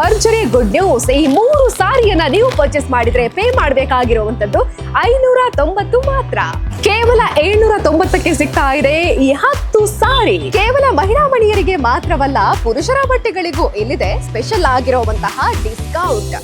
ಭರ್ಜರಿ good news. ಈ 3 ಸಾರಿಯನ್ನ ನೀವು ಪರ್ಚೇಸ್ ಮಾಡಿದ್ರೆ ಪೇ ಮಾಡಬೇಕಾಗಿರುವಂತದ್ದು 590 ಮಾತ್ರ. ಕೇವಲ 790ಕ್ಕೆ ಸಿಗ್ತಾ ಇದೆ ಈ 10 ಸಾರಿ. ಕೇವಲ ಮಹಿಳಾ ಮಣಿಯರಿಗೆ ಮಾತ್ರವಲ್ಲ, ಪುರುಷರ ಬಟ್ಟೆಗಳಿಗೂ ಇಲ್ಲಿದೆ ಸ್ಪೆಷಲ್ ಆಗಿರುವಂತಹ ಡಿಸ್ಕೌಂಟ್.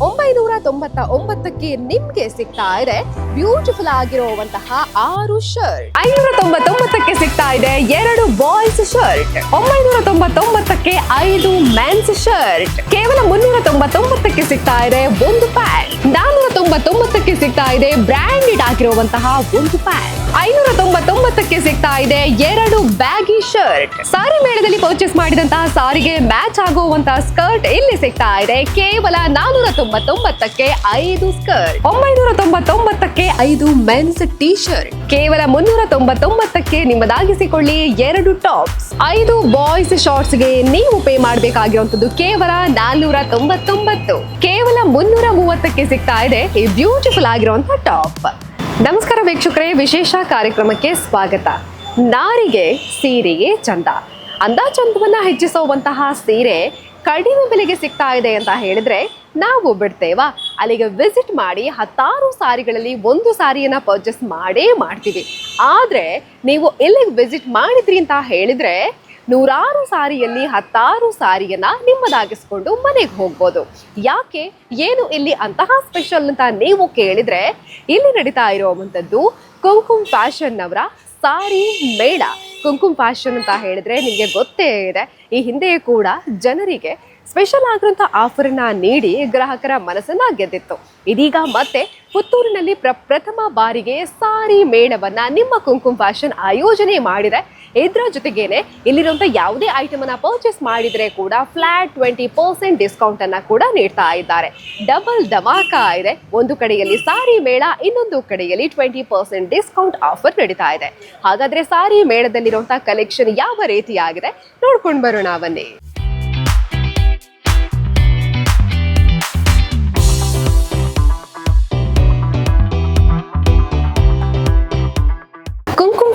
999ಕ್ಕೆ ನಿಮ್ಗೆ ಸಿಗ್ತಾ ಇದೆ ಬ್ಯೂಟಿಫುಲ್ ಆಗಿರುವಂತಹ 6 ಶರ್ಟ್. 599ಕ್ಕೆ ಸಿಗ್ತಾ ಇದೆ 2 ಬಾಯ್ಸ್ ಶರ್ಟ್. 999ಕ್ಕೆ 5 men's shirt. ಕೇವಲ 399ಕ್ಕೆ ಸಿಗ್ತಾ ಇದೆ 1 ಪ್ಯಾಂಟ್. 499ಕ್ಕೆ ಸಿಗ್ತಾ ಇದೆ ಬ್ರಾಂಡೆಡ್ ಆಗಿರುವಂತಹ 1 ಪ್ಯಾಂಟ್. 599ಕ್ಕೆ ಸಿಗ್ತಾ ಇದೆ 2 ಬ್ಯಾಗಿ ಶರ್ಟ್. ಸಾರಿ ಮೇಳದಲ್ಲಿ ಪರ್ಚೇಸ್ ಮಾಡಿದಂತಹ ಸಾರಿಗೆ ಮ್ಯಾಚ್ ಆಗುವಂತಹ ಸ್ಕರ್ಟ್ ಇಲ್ಲಿ ಸಿಗ್ತಾ ಇದೆ ಕೇವಲ 499ಕ್ಕೆ 5 ಸ್ಕರ್ಟ್. 999ಕ್ಕೆ 5 men's T shirt. ಕೇವಲ 399ಕ್ಕೆ ನಿಮ್ಮದಾಗಿಸಿಕೊಳ್ಳಿ 2 ಟಾಪ್ಸ್. 5 ಬಾಯ್ಸ್ ಶಾರ್ಟ್ಸ್ ಗೆ ನೀವು ಪೇ ಮಾಡಬೇಕಾಗಿರುವಂತದ್ದು ಕೇವಲ 499. ಕೇವಲ 330ಕ್ಕೆ ಸಿಗ್ತಾ ಇದೆ ಈ ಬ್ಯೂಟಿಫುಲ್ ಆಗಿರುವಂತಹ ಟಾಪ್. ನಮಸ್ಕಾರ ವೀಕ್ಷಕರೇ, ವಿಶೇಷ ಕಾರ್ಯಕ್ರಮಕ್ಕೆ ಸ್ವಾಗತ. ನಾರಿಗೆ ಸೀರೆಗೆ ಚಂದ, ಅಂದಾಚಂದವನ್ನ ಹೆಚ್ಚಿಸುವಂತಹ ಸೀರೆ ಕಡಿಮೆ ಬೆಲೆಗೆ ಸಿಗ್ತಾ ಇದೆ ಅಂತ ಹೇಳಿದ್ರೆ ನಾವು ಬಿಡ್ತೇವಾ? ಅಲ್ಲಿಗೆ ವಿಸಿಟ್ ಮಾಡಿ 10 ಸಾರಿಗಳಲ್ಲಿ 1 ಸಾರಿಯನ್ನ ಪರ್ಚೇಸ್ ಮಾಡೇ ಮಾಡ್ತೀವಿ. ಆದ್ರೆ ನೀವು ಇಲ್ಲಿಗೆ ವಿಸಿಟ್ ಮಾಡಿದ್ರಿ ಅಂತ ಹೇಳಿದ್ರೆ 100 ಸಾರಿಯಲ್ಲಿ 10 ಸಾರಿಯನ್ನ ನಿಮ್ಮದಾಗಿಸ್ಕೊಂಡು ಮನೆಗೆ ಹೋಗ್ಬೋದು. ಯಾಕೆ, ಏನು ಇಲ್ಲಿ ಅಂತಹ ಸ್ಪೆಷಲ್ ಅಂತ ನೀವು ಕೇಳಿದ್ರೆ, ಇಲ್ಲಿ ನಡೀತಾ ಇರುವಂಥದ್ದು ಕುಂಕುಮ್ ಫ್ಯಾಷನ್ ಅವರ ಸಾರಿ ಮೇಳ. ಕುಂಕುಮ್ ಫ್ಯಾಷನ್ ಅಂತ ಹೇಳಿದ್ರೆ ನಿಮಗೆ ಗೊತ್ತೇ ಇದೆ, ಈ ಹಿಂದೆ ಕೂಡ ಜನರಿಗೆ ಸ್ಪೆಷಲ್ ಆಗಿರುವಂಥ ಆಫರ್ನ ನೀಡಿ ಗ್ರಾಹಕರ ಮನಸ್ಸನ್ನ ಗೆದ್ದಿತ್ತು. ಇದೀಗ ಮತ್ತೆ ಪುತ್ತೂರಿನಲ್ಲಿ ಪ್ರಥಮ ಬಾರಿಗೆ ಸಾರಿ ಮೇಳವನ್ನ ನಿಮ್ಮ ಕುಂಕುಮ್ ಫ್ಯಾಷನ್ ಆಯೋಜನೆ ಮಾಡಿದೆ. ಇದರ ಜೊತೆಗೇನೆ ಇಲ್ಲಿರುವಂಥ ಯಾವುದೇ ಐಟಮ್ ಅನ್ನ ಪರ್ಚೇಸ್ ಮಾಡಿದ್ರೆ ಕೂಡ ಫ್ಲಾಟ್ 20% ಡಿಸ್ಕೌಂಟ್ ಅನ್ನ ಕೂಡ ನೀಡ್ತಾ ಇದ್ದಾರೆ. ಡಬಲ್ ಧಮಾಕ ಇದೆ. ಒಂದು ಕಡೆಯಲ್ಲಿ ಸಾರಿ ಮೇಳ, ಇನ್ನೊಂದು ಕಡೆಯಲ್ಲಿ 20% ಡಿಸ್ಕೌಂಟ್ ಆಫರ್ ನಡೀತಾ ಇದೆ. ಹಾಗಾದ್ರೆ ಸಾರಿ ಮೇಳದಲ್ಲಿರುವಂತಹ ಕಲೆಕ್ಷನ್ ಯಾವ ರೀತಿಯಾಗಿದೆ ನೋಡ್ಕೊಂಡು ಬರೋಣ ಬನ್ನಿ.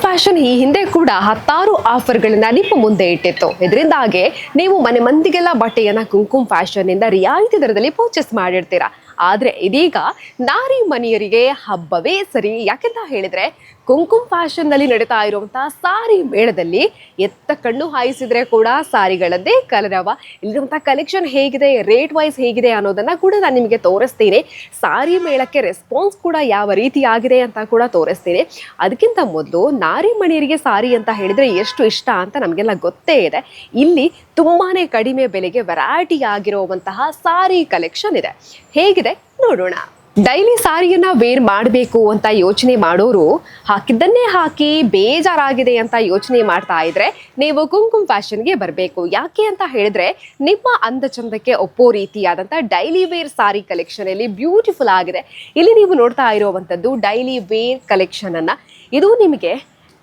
ಫ್ಯಾಷನ್ ಈ ಹಿಂದೆ ಕೂಡ 10 ಆಫರ್ಗಳನ್ನ ನಿಮ್ಮ ಮುಂದೆ ಇಟ್ಟಿತ್ತು. ಇದರಿಂದಾಗಿ ನೀವು ಮನೆ ಮಂದಿಗೆಲ್ಲ ಬಟ್ಟೆಯನ್ನ ಕುಂಕುಮ್ ಫ್ಯಾಷನ್ ಇಂದ ರಿಯಾಯಿತಿ ದರದಲ್ಲಿ ಪರ್ಚೇಸ್ ಮಾಡಿರ್ತೀರಾ. ಆದ್ರೆ ಇದೀಗ ನಾರಿ ಮನೆಯರಿಗೆ ಹಬ್ಬವೇ ಸರಿ. ಯಾಕೆಂತ ಹೇಳಿದ್ರೆ ಕುಂಕುಮ್ ಫ್ಯಾಷನ್ ನಲ್ಲಿ ನಡೀತಾ ಇರುವಂತಹ ಸಾರಿ ಮೇಳದಲ್ಲಿ ಎತ್ತ ಕಣ್ಣು ಹಾಯಿಸಿದ್ರೆ ಕೂಡ ಸಾರಿಗಳದ್ದೇ ಕಲರವ. ಇಲ್ಲಿರುವಂತಹ ಕಲೆಕ್ಷನ್ ಹೇಗಿದೆ, ರೇಟ್ ವೈಸ್ ಹೇಗಿದೆ ಅನ್ನೋದನ್ನ ಕೂಡ ನಾನು ನಿಮಗೆ ತೋರಿಸ್ತೀನಿ. ಸಾರಿ ಮೇಳಕ್ಕೆ ರೆಸ್ಪಾನ್ಸ್ ಕೂಡ ಯಾವ ರೀತಿ ಆಗಿದೆ ಅಂತ ಕೂಡ ತೋರಿಸ್ತೀನಿ. ಅದಕ್ಕಿಂತ ಮೊದಲು ನಾರಿ ಮಣಿಯರಿಗೆ ಸಾರಿ ಅಂತ ಹೇಳಿದ್ರೆ ಎಷ್ಟು ಇಷ್ಟ ಅಂತ ನಮಗೆಲ್ಲ ಗೊತ್ತೇ ಇದೆ. ಇಲ್ಲಿ ತುಂಬಾನೇ ಕಡಿಮೆ ಬೆಲೆಗೆ ವೆರೈಟಿ ಆಗಿರುವಂತಹ ಸಾರಿ ಕಲೆಕ್ಷನ್ ಇದೆ. ಹೇಗಿದೆ ನೋಡೋಣ. ಡೈಲಿ ಸಾರಿಯನ್ನ ವೇರ್ ಮಾಡಬೇಕು ಅಂತ ಯೋಚನೆ ಮಾಡೋರು ಹಾಕಿದ್ದನ್ನೇ ಹಾಕಿ ಬೇಜಾರಾಗಿದೆ ಅಂತ ಯೋಚನೆ ಮಾಡ್ತಾ ಇದ್ರೆ ನೀವು ಕುಂಕುಮ್ ಫ್ಯಾಷನ್ಗೆ ಬರಬೇಕು. ಯಾಕೆ ಅಂತ ಹೇಳಿದ್ರೆ ನಿಮ್ಮ ಅಂದ ಚಂದಕ್ಕೆ ಒಪ್ಪೋ ರೀತಿಯಾದಂಥ ಡೈಲಿ ವೇರ್ ಸಾರಿ ಕಲೆಕ್ಷನ್ ಅಲ್ಲಿ ಬ್ಯೂಟಿಫುಲ್ ಆಗಿದೆ. ಇಲ್ಲಿ ನೀವು ನೋಡ್ತಾ ಇರುವಂಥದ್ದು ಡೈಲಿ ವೇರ್ ಕಲೆಕ್ಷನ್ ಅನ್ನ. ಇದು ನಿಮಗೆ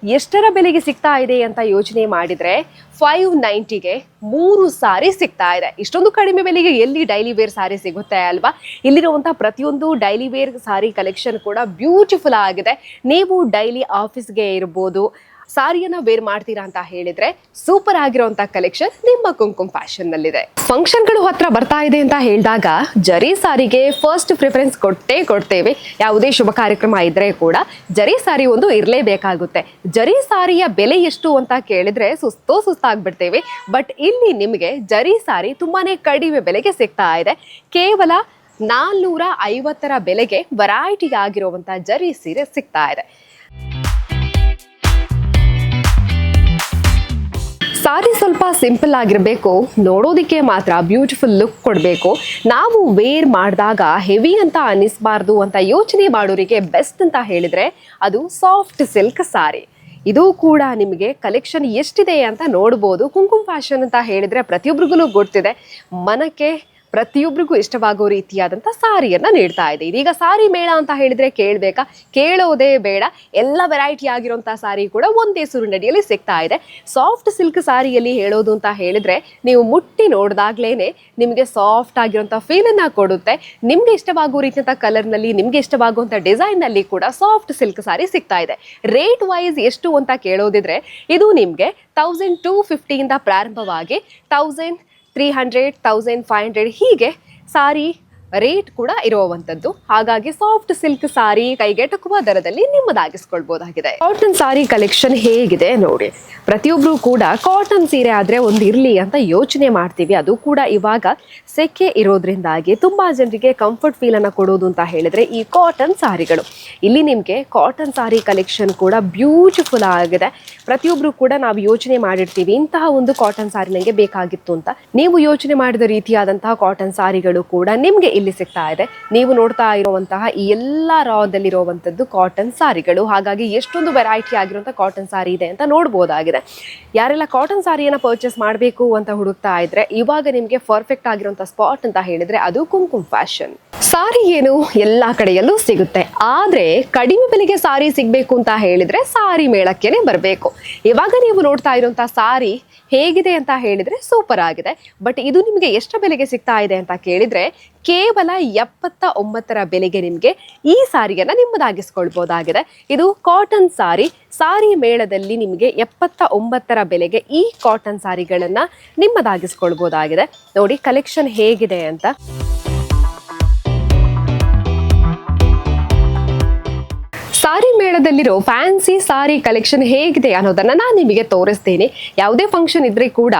ಎಷ್ಟರ ಬೆಲೆಗೆ ಸಿಗ್ತಾ ಇದೆ ಅಂತ ಯೋಚನೆ ಮಾಡಿದ್ರೆ 590ಗೆ 3 ಸಾರಿ ಸಿಗ್ತಾ ಇದೆ. ಇಷ್ಟೊಂದು ಕಡಿಮೆ ಬೆಲೆಗೆ ಎಲ್ಲಿ ಡೈಲಿ ವೇರ್ ಸಾರಿ ಸಿಗುತ್ತೆ ಅಲ್ವಾ? ಇಲ್ಲಿರುವಂತಹ ಪ್ರತಿಯೊಂದು ಡೈಲಿ ವೇರ್ ಸಾರಿ ಕಲೆಕ್ಷನ್ ಕೂಡ ಬ್ಯೂಟಿಫುಲ್ ಆಗಿದೆ. ನೀವು ಡೈಲಿ ಆಫೀಸ್ಗೆ ಇರ್ಬೋದು, ಸಾರಿಯನ್ನ ವೇರ್ ಮಾಡ್ತೀರಾ ಅಂತ ಹೇಳಿದ್ರೆ ಸೂಪರ್ ಆಗಿರುವಂತ ಕಲೆಕ್ಷನ್ ನಿಮ್ಮ ಕುಂಕುಮ್ ಫ್ಯಾಷನ್ ನಲ್ಲಿದೆ. ಫಂಕ್ಷನ್ಗಳು ಹತ್ರ ಬರ್ತಾ ಇದೆ ಅಂತ ಹೇಳಿದಾಗ ಜರಿ ಸಾರಿಗೆ ಫಸ್ಟ್ ಪ್ರಿಫರೆನ್ಸ್ ಕೊಡ್ತೇವೆ. ಯಾವುದೇ ಶುಭ ಕಾರ್ಯಕ್ರಮ ಇದ್ರೆ ಕೂಡ ಜರಿ ಸಾರಿ ಒಂದು ಇರಲೇಬೇಕಾಗುತ್ತೆ. ಜರಿ ಸಾರಿಯ ಬೆಲೆ ಎಷ್ಟು ಅಂತ ಕೇಳಿದ್ರೆ ಸುಸ್ತಾಗ್ಬಿಡ್ತೇವೆ. ಬಟ್ ಇಲ್ಲಿ ನಿಮಗೆ ಜರಿ ಸಾರಿ ತುಂಬಾನೇ ಕಡಿಮೆ ಬೆಲೆಗೆ ಸಿಗ್ತಾ ಇದೆ. ಕೇವಲ 450ರ ಬೆಲೆಗೆ ವೆರೈಟಿ ಆಗಿರುವಂತ ಜರಿ ಸೀರೆ ಸಿಗ್ತಾ ಇದೆ. ಸಾರಿ ಸ್ವಲ್ಪ ಸಿಂಪಲ್ ಆಗಿರಬೇಕು, ನೋಡೋದಿಕ್ಕೆ ಮಾತ್ರ ಬ್ಯೂಟಿಫುಲ್ ಲುಕ್ ಕೊಡಬೇಕು. ನಾವು ವೇರ್ ಮಾಡಿದಾಗ ಹೆವಿ ಅಂತ ಅನ್ನಿಸ್ಬಾರ್ದು ಅಂತ ಯೋಚನೆ ಮಾಡೋರಿಗೆ ಬೆಸ್ಟ್ ಅಂತ ಹೇಳಿದ್ರೆ ಅದು ಸಾಫ್ಟ್ ಸಿಲ್ಕ್ ಸಾರಿ. ಇದು ಕೂಡ ನಿಮಗೆ ಕಲೆಕ್ಷನ್ ಎಷ್ಟಿದೆ ಅಂತ ನೋಡ್ಬೋದು. ಕುಂಕುಮ್ ಫ್ಯಾಷನ್ ಅಂತ ಹೇಳಿದ್ರೆ ಪ್ರತಿಯೊಬ್ಬರಿಗೂ ಗೊತ್ತಿದೆ, ಮನಕ್ಕೆ ಪ್ರತಿಯೊಬ್ಬರಿಗೂ ಇಷ್ಟವಾಗೋ ರೀತಿಯಾದಂಥ ಸಾರಿಯನ್ನ ನೀಡ್ತಾ ಇದೆ. ಇದೀಗ ಸಾರಿ ಮೇಳ ಅಂತ ಹೇಳಿದ್ರೆ ಕೇಳೋದೇ ಬೇಡ. ಎಲ್ಲ ವೆರೈಟಿ ಆಗಿರುವಂತಹ ಸಾರಿ ಕೂಡ ಒಂದೇ ಸುರುನಡಿಯಲ್ಲಿ ಸಿಗ್ತಾ ಇದೆ. ಸಾಫ್ಟ್ ಸಿಲ್ಕ್ ಸಾರಿಯಲ್ಲಿ ಹೇಳೋದು ಅಂತ ಹೇಳಿದ್ರೆ ನೀವು ಮುಟ್ಟಿ ನೋಡಿದಾಗ್ಲೇನೆ ನಿಮಗೆ ಸಾಫ್ಟ್ ಆಗಿರುವಂತಹ ಫೀಲ್ ಅನ್ನ ಕೊಡುತ್ತೆ. ನಿಮ್ಗೆ ಇಷ್ಟವಾಗೋ ರೀತಿಯಂತ ಕಲರ್ ನಲ್ಲಿ, ನಿಮ್ಗೆ ಇಷ್ಟವಾಗುವಂತ ಡಿಸೈನ್ ನಲ್ಲಿ ಕೂಡ ಸಾಫ್ಟ್ ಸಿಲ್ಕ್ ಸಾರಿ ಸಿಗ್ತಾ ಇದೆ. ರೇಟ್ ವೈಸ್ ಎಷ್ಟು ಅಂತ ಕೇಳೋದಿದ್ರೆ ಇದು ನಿಮ್ಗೆ 1250 ಇಂದ ಪ್ರಾರಂಭವಾಗಿ 1000 300, 1500 ಹೀಗೆ ಸಾರಿ ರೇಟ್ ಕೂಡ ಇರುವಂತದ್ದು. ಹಾಗಾಗಿ ಸಾಫ್ಟ್ ಸಿಲ್ಕ್ ಸಾರಿ ಕೈಗೆಟಕುವ ದರದಲ್ಲಿ ನಿಮ್ಮದಾಗಿಸ್ಕೊಳ್ಬಹುದಾಗಿದೆ. ಕಾಟನ್ ಸಾರಿ ಕಲೆಕ್ಷನ್ ಹೇಗಿದೆ ನೋಡಿ. ಪ್ರತಿಯೊಬ್ರು ಕೂಡ ಕಾಟನ್ ಸೀರೆ ಆದ್ರೆ ಒಂದು ಇರ್ಲಿ ಅಂತ ಯೋಚನೆ ಮಾಡ್ತೀವಿ. ಅದು ಕೂಡ ಇವಾಗ ಸೆಕೆ ಇರೋದ್ರಿಂದಾಗಿ ತುಂಬಾ ಜನರಿಗೆ ಕಂಫರ್ಟ್ ಫೀಲ್ ಅನ್ನ ಕೊಡೋದು ಅಂತ ಹೇಳಿದ್ರೆ ಈ ಕಾಟನ್ ಸಾರಿಗಳು. ಇಲ್ಲಿ ನಿಮ್ಗೆ ಕಾಟನ್ ಸಾರಿ ಕಲೆಕ್ಷನ್ ಕೂಡ ಬ್ಯೂಟಿಫುಲ್ ಆಗಿದೆ. ಪ್ರತಿಯೊಬ್ರು ಕೂಡ ನಾವು ಯೋಚನೆ ಮಾಡಿರ್ತೀವಿ ಇಂತಹ ಒಂದು ಕಾಟನ್ ಸಾರಿ ನಂಗೆ ಬೇಕಾಗಿತ್ತು ಅಂತ. ನೀವು ಯೋಚನೆ ಮಾಡಿದ ರೀತಿಯಾದಂತಹ ಕಾಟನ್ ಸಾರಿಗಳು ಕೂಡ ನಿಮ್ಗೆ ಇಲ್ಲಿ ಸಿಗ್ತಾ ಇದೆ. ನೀವು ನೋಡ್ತಾ ಇರುವಂತಹ ಈ ಎಲ್ಲಾ ರಾದಲ್ಲಿರುವಂತದ್ದು ಕಾಟನ್ ಸಾರಿಗಳು. ಹಾಗಾಗಿ ಎಷ್ಟೊಂದು ವೆರೈಟಿ ಆಗಿರುವಂತಹ ಕಾಟನ್ ಸಾರಿ ಇದೆ ಅಂತ ನೋಡಬಹುದಾಗಿದೆ. ಯಾರೆಲ್ಲ ಕಾಟನ್ ಸಾರಿಯನ್ನ ಪರ್ಚೇಸ್ ಮಾಡಬೇಕು ಅಂತ ಹುಡುಕ್ತಾ ಇದ್ರೆ ಇವಾಗ ನಿಮ್ಗೆ ಪರ್ಫೆಕ್ಟ್ ಆಗಿರುವಂತ ಸ್ಪಾಟ್ ಅಂತ ಹೇಳಿದ್ರೆ ಅದು ಕುಂಕುಮ್ ಫ್ಯಾಷನ್. ಸಾರಿ ಏನು ಎಲ್ಲಾ ಕಡೆಯಲ್ಲೂ ಸಿಗುತ್ತೆ, ಆದ್ರೆ ಕಡಿಮೆ ಬೆಲೆಗೆ ಸಾರಿ ಸಿಗ್ಬೇಕು ಅಂತ ಹೇಳಿದ್ರೆ ಸಾರಿ ಮೇಳಕ್ಕೇನೆ ಬರಬೇಕು. ಇವಾಗ ನೀವು ನೋಡ್ತಾ ಇರುವಂತಹ ಸಾರಿ ಹೇಗಿದೆ ಅಂತ ಹೇಳಿದ್ರೆ ಸೂಪರ್ ಆಗಿದೆ. ಬಟ್ ಇದು ನಿಮಗೆ ಎಷ್ಟು ಬೆಲೆಗೆ ಸಿಗ್ತಾ ಇದೆ ಅಂತ ಕೇಳಿದ್ರೆ ಕೇವಲ 79 ಬೆಲೆಗೆ ನಿಮ್ಗೆ ಈ ಸಾರಿಯನ್ನ ನಿಮ್ಮದಾಗಿಸ್ಕೊಳ್ಬಹುದಾಗಿದೆ. ಇದು ಕಾಟನ್ ಸಾರಿ. ಸಾರಿ ಮೇಳದಲ್ಲಿ ನಿಮಗೆ 79 ಬೆಲೆಗೆ ಈ ಕಾಟನ್ ಸಾರಿಗಳನ್ನ ನಿಮ್ಮದಾಗಿಸ್ಕೊಳ್ಬಹುದಾಗಿದೆ. ನೋಡಿ ಕಲೆಕ್ಷನ್ ಹೇಗಿದೆ ಅಂತ. ಸಾರಿ ಮೇಳದಲ್ಲಿರೋ ಫ್ಯಾನ್ಸಿ ಸಾರಿ ಕಲೆಕ್ಷನ್ ಹೇಗಿದೆ ಅನ್ನೋದನ್ನ ನಾನು ನಿಮಗೆ ತೋರಿಸ್ತೇನೆ. ಯಾವುದೇ ಫಂಕ್ಷನ್ ಇದ್ರೆ ಕೂಡ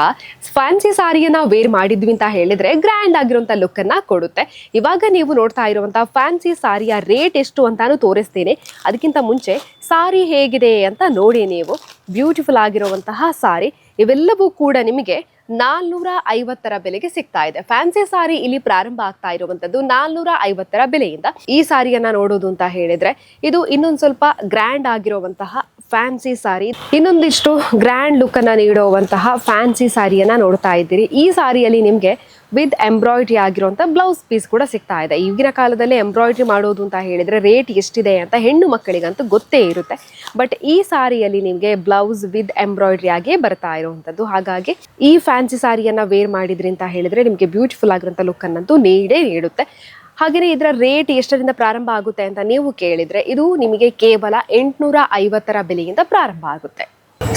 ಫ್ಯಾನ್ಸಿ ಸಾರಿಯನ್ನ ವೇರ್ ಮಾಡಿದ್ವಿ ಅಂತ ಹೇಳಿದ್ರೆ ಗ್ರ್ಯಾಂಡ್ ಆಗಿರುವಂತ ಲುಕ್ ಅನ್ನ ಕೊಡುತ್ತೆ. ಇವಾಗ ನೀವು ನೋಡ್ತಾ ಇರುವಂತಹ ಫ್ಯಾನ್ಸಿ ಸಾರಿಯ ರೇಟ್ ಎಷ್ಟು ಅಂತಾನು ತೋರಿಸ್ತೇನೆ. ಅದಕ್ಕಿಂತ ಮುಂಚೆ ಸಾರಿ ಹೇಗಿದೆ ಅಂತ ನೋಡಿ ನೀವು. ಬ್ಯೂಟಿಫುಲ್ ಆಗಿರುವಂತಹ ಸಾರಿ ಇವೆಲ್ಲವೂ ಕೂಡ ನಿಮಗೆ 450 ಬೆಲೆಗೆ ಸಿಗ್ತಾ ಇದೆ. ಫ್ಯಾನ್ಸಿ ಸಾರಿ ಇಲ್ಲಿ ಪ್ರಾರಂಭ ಆಗ್ತಾ ಇರುವಂತದ್ದು 450 ಬೆಲೆಯಿಂದ. ಈ ಸಾರಿಯನ್ನ ನೋಡೋದು ಅಂತ ಹೇಳಿದ್ರೆ ಇದು ಇನ್ನೊಂದು ಸ್ವಲ್ಪ ಗ್ರ್ಯಾಂಡ್ ಆಗಿರುವಂತಹ ಫ್ಯಾನ್ಸಿ ಸಾರಿ, ಇನ್ನೊಂದಿಷ್ಟು ಗ್ರ್ಯಾಂಡ್ ಲುಕ್ ಅನ್ನ ನೀಡುವಂತಹ ಫ್ಯಾನ್ಸಿ ಸಾರಿಯನ್ನ ನೋಡ್ತಾ ಇದ್ದೀರಿ. ಈ ಸಾರಿಯಲ್ಲಿ ನಿಮ್ಗೆ ವಿತ್ ಎಂಬ್ರಾಯ್ಡ್ರಿ ಆಗಿರುವಂತ ಬ್ಲೌಸ್ ಪೀಸ್ ಕೂಡ ಸಿಗ್ತಾ ಇದೆ. ಈಗಿನ ಕಾಲದಲ್ಲಿ ಎಂಬ್ರಾಯ್ಡ್ರಿ ಮಾಡೋದು ಅಂತ ಹೇಳಿದ್ರೆ ರೇಟ್ ಎಷ್ಟಿದೆ ಅಂತ ಹೆಣ್ಣು ಮಕ್ಕಳಿಗಂತೂ ಗೊತ್ತೇ ಇರುತ್ತೆ. ಬಟ್ ಈ ಸಾರಿಯಲ್ಲಿ ನಿಮ್ಗೆ ಬ್ಲೌಸ್ ವಿತ್ ಎಂಬ್ರಾಯ್ಡ್ರಿ ಆಗೇ ಬರ್ತಾ ಇರುವಂತದ್ದು. ಹಾಗಾಗಿ ಈ ಫ್ಯಾನ್ಸಿ ಸಾರಿಯನ್ನ ವೇರ್ ಮಾಡಿದ್ರಿ ಅಂತ ಹೇಳಿದ್ರೆ ನಿಮ್ಗೆ ಬ್ಯೂಟಿಫುಲ್ ಆಗಿರುವಂತ ಲುಕ್ ಅನ್ನಂತೂ ನೀಡುತ್ತೆ. ಹಾಗೆಯೇ ಇದರ ರೇಟ್ ಎಷ್ಟರಿಂದ ಪ್ರಾರಂಭ ಆಗುತ್ತೆ ಅಂತ ನೀವು ಕೇಳಿದ್ರೆ ಇದು ನಿಮಗೆ ಕೇವಲ 850 ಬೆಲೆಯಿಂದ ಪ್ರಾರಂಭ ಆಗುತ್ತೆ.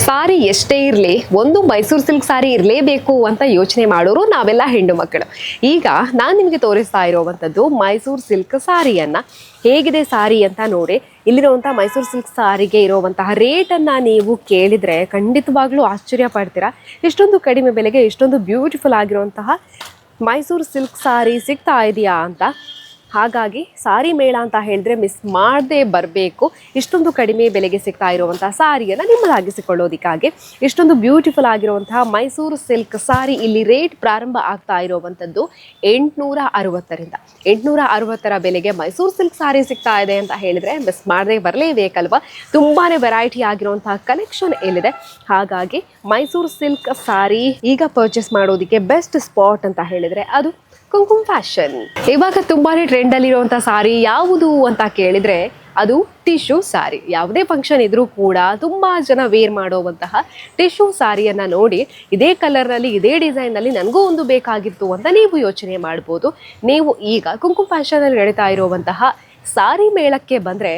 ಸಾರಿ ಎಷ್ಟೇ ಇರಲಿ ಒಂದು ಮೈಸೂರು ಸಿಲ್ಕ್ ಸಾರಿ ಇರಲೇಬೇಕು ಅಂತ ಯೋಚನೆ ಮಾಡೋರು ನಾವೆಲ್ಲ ಹೆಣ್ಣು ಮಕ್ಕಳು. ಈಗ ನಾನು ನಿಮಗೆ ತೋರಿಸ್ತಾ ಇರುವಂಥದ್ದು ಮೈಸೂರು ಸಿಲ್ಕ್ ಸಾರಿಯನ್ನ. ಹೇಗಿದೆ ಸಾರಿ ಅಂತ ನೋಡಿ. ಇಲ್ಲಿರುವಂಥ ಮೈಸೂರು ಸಿಲ್ಕ್ ಸಾರಿಗೆ ಇರುವಂತಹ ರೇಟನ್ನು ನೀವು ಕೇಳಿದರೆ ಖಂಡಿತವಾಗ್ಲೂ ಆಶ್ಚರ್ಯ ಪಡ್ತೀರಾ. ಇಷ್ಟೊಂದು ಕಡಿಮೆ ಬೆಲೆಗೆ ಇಷ್ಟೊಂದು ಬ್ಯೂಟಿಫುಲ್ ಆಗಿರುವಂತಹ ಮೈಸೂರು ಸಿಲ್ಕ್ ಸಾರಿ ಸಿಗ್ತಾ ಇದೆಯಾ ಅಂತ. ಹಾಗಾಗಿ ಸಾರಿ ಮೇಳ ಅಂತ ಹೇಳಿದ್ರೆ ಮಿಸ್ ಮಾಡದೆ ಬರಬೇಕು. ಇಷ್ಟೊಂದು ಕಡಿಮೆ ಬೆಲೆಗೆ ಸಿಗ್ತಾ ಇರುವಂತಹ ಸಾರಿಯನ್ನು ನಿಮ್ಮದಾಗಿಸಿಕೊಳ್ಳೋದಕ್ಕಾಗಿ ಇಷ್ಟೊಂದು ಬ್ಯೂಟಿಫುಲ್ ಆಗಿರುವಂತಹ ಮೈಸೂರು ಸಿಲ್ಕ್ ಸಾರಿ ಇಲ್ಲಿ ರೇಟ್ ಪ್ರಾರಂಭ ಆಗ್ತಾ ಇರುವಂಥದ್ದು 860ರಿಂದ. 860 ಬೆಲೆಗೆ ಮೈಸೂರು ಸಿಲ್ಕ್ ಸಾರಿ ಸಿಗ್ತಾ ಇದೆ ಅಂತ ಹೇಳಿದ್ರೆ ಮಿಸ್ ಮಾಡದೆ ಬರಲೇಬೇಕಲ್ವಾ. ತುಂಬಾನೇ ವೆರೈಟಿ ಆಗಿರುವಂತಹ ಕಲೆಕ್ಷನ್ ಇಲ್ಲಿದೆ. ಹಾಗಾಗಿ ಮೈಸೂರು ಸಿಲ್ಕ್ ಸಾರಿ ಈಗ ಪರ್ಚೇಸ್ ಮಾಡೋದಕ್ಕೆ ಬೆಸ್ಟ್ ಸ್ಪಾಟ್ ಅಂತ ಹೇಳಿದ್ರೆ ಅದು ಕುಂಕುಮ್ ಫ್ಯಾಷನ್. ಇವಾಗ ತುಂಬಾನೇ ಟ್ರೆಂಡ್ ಅಲ್ಲಿರುವಂತ ಸಾರಿ ಯಾವುದು ಅಂತ ಕೇಳಿದ್ರೆ ಅದು ಟಿಶ್ಯೂ ಸಾರಿ. ಯಾವುದೇ ಫಂಕ್ಷನ್ ಇದ್ರೂ ಕೂಡ ತುಂಬಾ ಜನ ವೇರ್ ಮಾಡುವಂತಹ ಟಿಶ್ಯೂ ಸಾರಿಯನ್ನ ನೋಡಿ ಇದೇ ಕಲರ್ನಲ್ಲಿ ಇದೇ ಡಿಸೈನ್ನಲ್ಲಿ ನನಗೂ ಒಂದು ಬೇಕಾಗಿತ್ತು ಅಂತ ನೀವು ಯೋಚನೆ ಮಾಡ್ಬೋದು. ನೀವು ಈಗ ಕುಂಕುಮ್ ಫ್ಯಾಷನ್ ಅಲ್ಲಿ ನಡೀತಾ ಇರುವಂತಹ ಸಾರಿ ಮೇಳಕ್ಕೆ ಬಂದ್ರೆ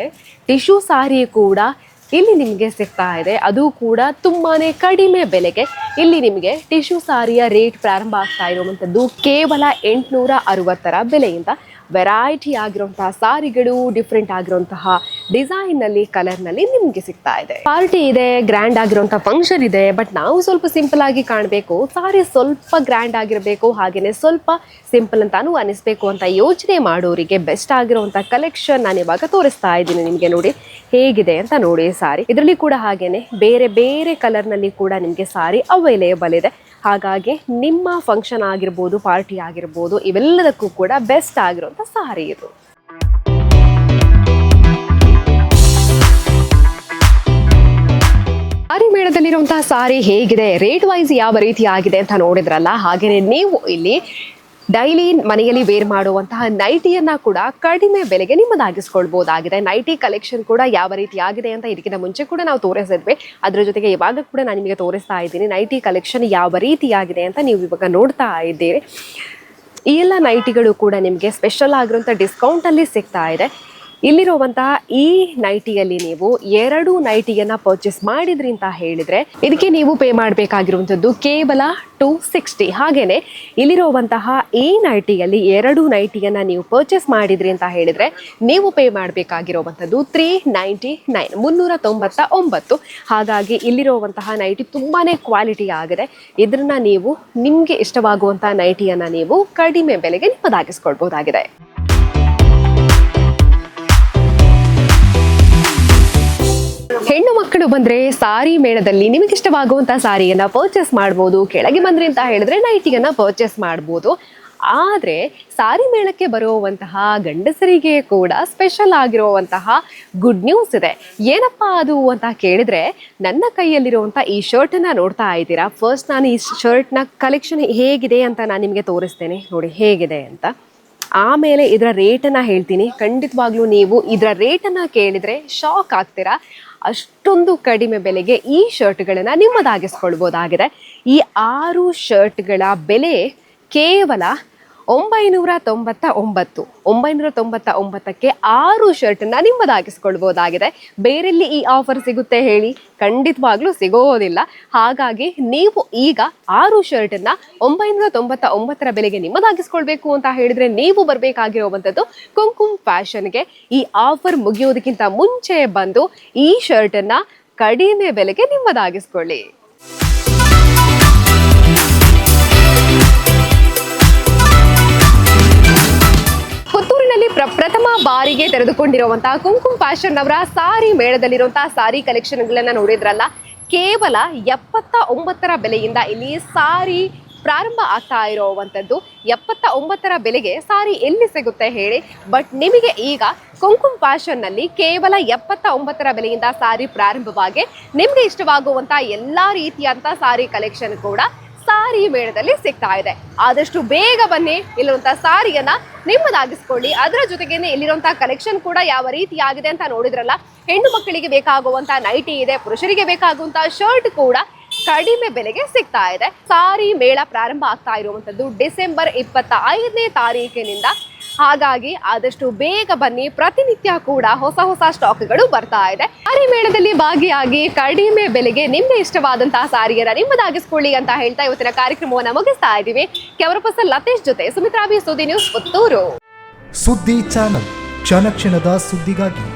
ಟಿಶ್ಯೂ ಸಾರಿ ಕೂಡ ಇಲ್ಲಿ ನಿಮಗೆ ಸಿಗ್ತಾ ಇದೆ. ಅದು ಕೂಡ ತುಂಬಾನೇ ಕಡಿಮೆ ಬೆಲೆಗೆ. ಇಲ್ಲಿ ನಿಮಗೆ ಟಿಶ್ಯೂ ಸಾರಿಯ ರೇಟ್ ಪ್ರಾರಂಭ ಆಗ್ತಾ ಇರುವಂಥದ್ದು ಕೇವಲ 860 ಬೆಲೆಯಿಂದ. ವೆರೈಟಿ ಆಗಿರುವಂತಹ ಸಾರಿಗಳು ಡಿಫ್ರೆಂಟ್ ಆಗಿರುವಂತಹ ಡಿಸೈನ್ ನಲ್ಲಿ ಕಲರ್ ನಲ್ಲಿ ನಿಮ್ಗೆ ಸಿಗ್ತಾ ಇದೆ. ಪಾರ್ಟಿ ಇದೆ, ಗ್ರ್ಯಾಂಡ್ ಆಗಿರುವಂತಹ ಫಂಕ್ಷನ್ ಇದೆ, ಬಟ್ ನಾವು ಸ್ವಲ್ಪ ಸಿಂಪಲ್ ಆಗಿ ಕಾಣಬೇಕು, ಸಾರಿ ಸ್ವಲ್ಪ ಗ್ರ್ಯಾಂಡ್ ಆಗಿರಬೇಕು, ಹಾಗೇನೆ ಸ್ವಲ್ಪ ಸಿಂಪಲ್ ಅಂತಾನು ಅನಿಸ್ಬೇಕು ಅಂತ ಯೋಚನೆ ಮಾಡೋರಿಗೆ ಬೆಸ್ಟ್ ಆಗಿರುವಂತಹ ಕಲೆಕ್ಷನ್ ನಾನು ಇವಾಗ ತೋರಿಸ್ತಾ ಇದ್ದೀನಿ ನಿಮ್ಗೆ. ನೋಡಿ ಹೇಗಿದೆ ಅಂತ ನೋಡಿ ಸಾರಿ. ಇದರಲ್ಲಿ ಕೂಡ ಹಾಗೇನೆ ಬೇರೆ ಬೇರೆ ಕಲರ್ ನಲ್ಲಿ ಕೂಡ ನಿಮ್ಗೆ ಸಾರಿ ಅವೈಲೇಬಲ್ ಇದೆ. ಹಾಗಾಗಿ ನಿಮ್ಮ ಫಂಕ್ಷನ್ ಆಗಿರ್ಬೋದು, ಪಾರ್ಟಿ ಆಗಿರ್ಬೋದು, ಇವೆಲ್ಲದಕ್ಕೂ ಕೂಡ ಬೆಸ್ಟ್ ಆಗಿರುವಂತ ಸಾರಿ ಇದು. ಸಾರಿ ಮೇಳದಲ್ಲಿರುವಂತಹ ಸಾರಿ ಹೇಗಿದೆ, ರೇಟ್ ವೈಸ್ ಯಾವ ರೀತಿ ಆಗಿದೆ ಅಂತ ನೋಡಿದ್ರಲ್ಲ, ಹಾಗೇನೆ ನೀವು ಇಲ್ಲಿ ಡೈಲಿ ಮನೆಯಲ್ಲಿ ವೇರ್ ಮಾಡುವಂತಹ ನೈಟಿಯನ್ನ ಕೂಡ ಕಡಿಮೆ ಬೆಲೆಗೆ ನಿಮ್ಮದಾಗಿಸ್ಕೊಳ್ಬಹುದಾಗಿದೆ. ನೈಟಿ ಕಲೆಕ್ಷನ್ ಕೂಡ ಯಾವ ರೀತಿ ಆಗಿದೆ ಅಂತ ಇದಕ್ಕಿಂತ ಮುಂಚೆ ಕೂಡ ನಾವು ತೋರಿಸಿದ್ವಿ. ಅದ್ರ ಜೊತೆಗೆ ಇವಾಗ ಕೂಡ ನಾನು ನಿಮಗೆ ತೋರಿಸ್ತಾ ಇದ್ದೀನಿ ನೈಟಿ ಕಲೆಕ್ಷನ್ ಯಾವ ರೀತಿ ಆಗಿದೆ ಅಂತ ನೀವು ಇವಾಗ ನೋಡ್ತಾ ಇದ್ದೀರಿ. ಈ ಎಲ್ಲ ನೈಟಿಗಳು ಕೂಡ ನಿಮಗೆ ಸ್ಪೆಷಲ್ ಆಗಿರುವಂಥ ಡಿಸ್ಕೌಂಟಲ್ಲಿ ಸಿಗ್ತಾ ಇದೆ. ಇಲ್ಲಿರುವಂತಹ ಈ ನೈಟಿಯಲ್ಲಿ ನೀವು 2 ನೈಟಿಯನ್ನ ಪರ್ಚೇಸ್ ಮಾಡಿದ್ರಿ ಅಂತ ಹೇಳಿದ್ರೆ ಇದಕ್ಕೆ ನೀವು ಪೇ ಮಾಡಬೇಕಾಗಿರುವಂತದ್ದು ಕೇವಲ 260. ಹಾಗೇನೆ ಇಲ್ಲಿರುವಂತಹ ಈ ನೈಟಿಯಲ್ಲಿ 2 ನೈಟಿಯನ್ನ ನೀವು ಪರ್ಚೇಸ್ ಮಾಡಿದ್ರಿ ಅಂತ ಹೇಳಿದ್ರೆ ನೀವು ಪೇ ಮಾಡಬೇಕಾಗಿರುವಂತದ್ದು 399. ಹಾಗಾಗಿ ಇಲ್ಲಿರುವಂತಹ ನೈಟಿ ತುಂಬಾನೇ ಕ್ವಾಲಿಟಿ ಆಗಿದೆ. ಇದನ್ನ ನೀವು ನಿಮ್ಗೆ ಇಷ್ಟವಾಗುವಂತಹ ನೈಟಿಯನ್ನ ನೀವು ಕಡಿಮೆ ಬೆಲೆಗೆ ನಿಮ್ಮದಾಗಿಸ್ಕೊಳ್ಬಹುದಾಗಿದೆ. ಹೆಣ್ಣು ಮಕ್ಕಳು ಬಂದ್ರೆ ಸಾರಿ ಮೇಳದಲ್ಲಿ ನಿಮಗೆ ಇಷ್ಟವಾಗುವಂತಹ ಸಾರಿಯನ್ನ ಪರ್ಚೇಸ್ ಮಾಡಬಹುದು. ಕೆಳಗೆ ಬಂದ್ರಿ ಅಂತ ಹೇಳಿದ್ರೆ ನೈಟಿಯನ್ನ ಪರ್ಚೇಸ್ ಮಾಡಬಹುದು. ಆದ್ರೆ ಸಾರಿ ಮೇಳಕ್ಕೆ ಬರುವಂತಹ ಗಂಡಸರಿಗೆ ಕೂಡ ಸ್ಪೆಷಲ್ ಆಗಿರುವಂತಹ ಗುಡ್ ನ್ಯೂಸ್ ಇದೆ. ಏನಪ್ಪಾ ಅದು ಅಂತ ಕೇಳಿದ್ರೆ, ನನ್ನ ಕೈಯಲ್ಲಿರುವಂತ ಈ ಶರ್ಟ್ ಅನ್ನ ನೋಡ್ತಾ ಇದ್ದೀರಾ. ಫಸ್ಟ್ ನಾನು ಈ ಶರ್ಟ್ ನ ಕಲೆಕ್ಷನ್ ಹೇಗಿದೆ ಅಂತ ನಾನು ನಿಮಗೆ ತೋರಿಸ್ತೇನೆ, ನೋಡಿ ಹೇಗಿದೆ ಅಂತ. ಆಮೇಲೆ ಇದರ ರೇಟನ್ನು ಹೇಳ್ತೀನಿ. ಖಂಡಿತವಾಗ್ಲೂ ನೀವು ಇದರ ರೇಟನ್ನು ಕೇಳಿದರೆ ಶಾಕ್ ಆಗ್ತೀರಾ. ಅಷ್ಟೊಂದು ಕಡಿಮೆ ಬೆಲೆಗೆ ಈ ಶರ್ಟ್ಗಳನ್ನು ನಿಮ್ಮದಾಗಿಸ್ಕೊಳ್ಬೋದಾಗಿದೆ. ಈ 6 ಶರ್ಟ್ಗಳ ಬೆಲೆ ಕೇವಲ 999ಕ್ಕೆ 6 ಶರ್ಟನ್ನು ನಿಮ್ಮದಾಗಿಸ್ಕೊಳ್ಬೋದಾಗಿದೆ. ಬೇರೆಲ್ಲಿ ಈ ಆಫರ್ ಸಿಗುತ್ತೆ ಹೇಳಿ? ಖಂಡಿತವಾಗ್ಲೂ ಸಿಗೋದಿಲ್ಲ. ಹಾಗಾಗಿ ನೀವು ಈಗ 6 ಶರ್ಟನ್ನು 999 ಬೆಲೆಗೆ ನಿಮ್ಮದಾಗಿಸ್ಕೊಳ್ಬೇಕು ಅಂತ ಹೇಳಿದ್ರೆ ನೀವು ಬರಬೇಕಾಗಿರುವಂಥದ್ದು ಕುಂಕುಮ್ ಫ್ಯಾಷನ್ಗೆ. ಈ ಆಫರ್ ಮುಗಿಯೋದಕ್ಕಿಂತ ಮುಂಚೆ ಬಂದು ಈ ಶರ್ಟನ್ನು ಕಡಿಮೆ ಬೆಲೆಗೆ ನಿಮ್ಮದಾಗಿಸ್ಕೊಳ್ಳಿ. ಪುತ್ತೂರಿನಲ್ಲಿ ಪ್ರಥಮ ಬಾರಿಗೆ ತೆರೆದುಕೊಂಡಿರುವಂತಹ ಕುಂಕುಮ್ ಫ್ಯಾಷನ್ ಅವರ ಸಾರಿ ಮೇಳದಲ್ಲಿರುವಂತಹ ಸಾರಿ ಕಲೆಕ್ಷನ್ಗಳನ್ನ ನೋಡಿದ್ರಲ್ಲ, ಕೇವಲ 79 ಬೆಲೆಯಿಂದ ಇಲ್ಲಿ ಸಾರಿ ಪ್ರಾರಂಭ ಆಗ್ತಾ ಇರುವಂಥದ್ದು. 79 ಬೆಲೆಗೆ ಸಾರಿ ಎಲ್ಲಿ ಸಿಗುತ್ತೆ ಹೇಳಿ? ಬಟ್ ನಿಮಗೆ ಈಗ ಕುಂಕುಮ್ ಫ್ಯಾಷನ್ ನಲ್ಲಿ ಕೇವಲ 79 ಬೆಲೆಯಿಂದ ಸಾರಿ ಪ್ರಾರಂಭವಾಗಿ ನಿಮ್ಗೆ ಇಷ್ಟವಾಗುವಂತ ಎಲ್ಲಾ ರೀತಿಯಂತ ಸಾರಿ ಕಲೆಕ್ಷನ್ ಕೂಡ ಸಾರಿ ಮೇಳದಲ್ಲಿ ಸಿಗ್ತಾ ಇದೆ. ಆದಷ್ಟು ಬೇಗ ಬನ್ನಿ, ಇಲ್ಲಿರುವಂತಹ ಸಾರಿಯನ್ನ ನಿಮ್ಮದಾಗಿಸ್ಕೊಳ್ಳಿ. ಅದರ ಜೊತೆಗೇನೆ ಇಲ್ಲಿರುವಂತಹ ಕಲೆಕ್ಷನ್ ಕೂಡ ಯಾವ ರೀತಿ ಆಗಿದೆ ಅಂತ ನೋಡಿದ್ರಲ್ಲ. ಹೆಣ್ಣು ಮಕ್ಕಳಿಗೆ ಬೇಕಾಗುವಂತಹ ನೈಟಿ ಇದೆ, ಪುರುಷರಿಗೆ ಬೇಕಾಗುವಂತಹ ಶರ್ಟ್ ಕೂಡ ಕಡಿಮೆ ಬೆಲೆಗೆ ಸಿಗ್ತಾ ಇದೆ. ಸಾರಿ ಮೇಳ ಪ್ರಾರಂಭ ಆಗ್ತಾ ಇರುವಂತದ್ದು ಡಿಸೆಂಬರ್ 25ನೇ ತಾರೀಕಿನಿಂದ. ಹಾಗಾಗಿ ಆದಷ್ಟು ಬೇಗ ಬನ್ನಿ. ಪ್ರತಿನಿತ್ಯ ಕೂಡ ಹೊಸ ಸ್ಟಾಕ್ಗಳು ಬರ್ತಾ ಇದೆ. ಸಾರಿ ಮೇಳದಲ್ಲಿ ಭಾಗಿಯಾಗಿ ಕಡಿಮೆ ಬೆಲೆಗೆ ನಿಮ್ಗೆ ಇಷ್ಟವಾದಂತಹ ಸಾರಿಯನ್ನ ನಿಮ್ಮದಾಗಿಸ್ಕೊಳ್ಳಿ ಅಂತ ಹೇಳ್ತಾ ಇವತ್ತಿನ ಕಾರ್ಯಕ್ರಮವನ್ನ ಮುಗಿಸ್ತಾ ಇದ್ದೀವಿ. ಕ್ಯಾಮರಾ ಪರ್ಸನ್ ಲತೇಶ್ ಜೊತೆ ಸುಮಿತ್ರಾ ಬಿ, ಸುದ್ದಿ ನ್ಯೂಸ್, ಪುತ್ತೂರು. ಸುದ್ದಿ ಚಾನಲ್, ಕ್ಷಣ ಕ್ಷಣದ ಸುದ್ದಿಗಾಗಿ.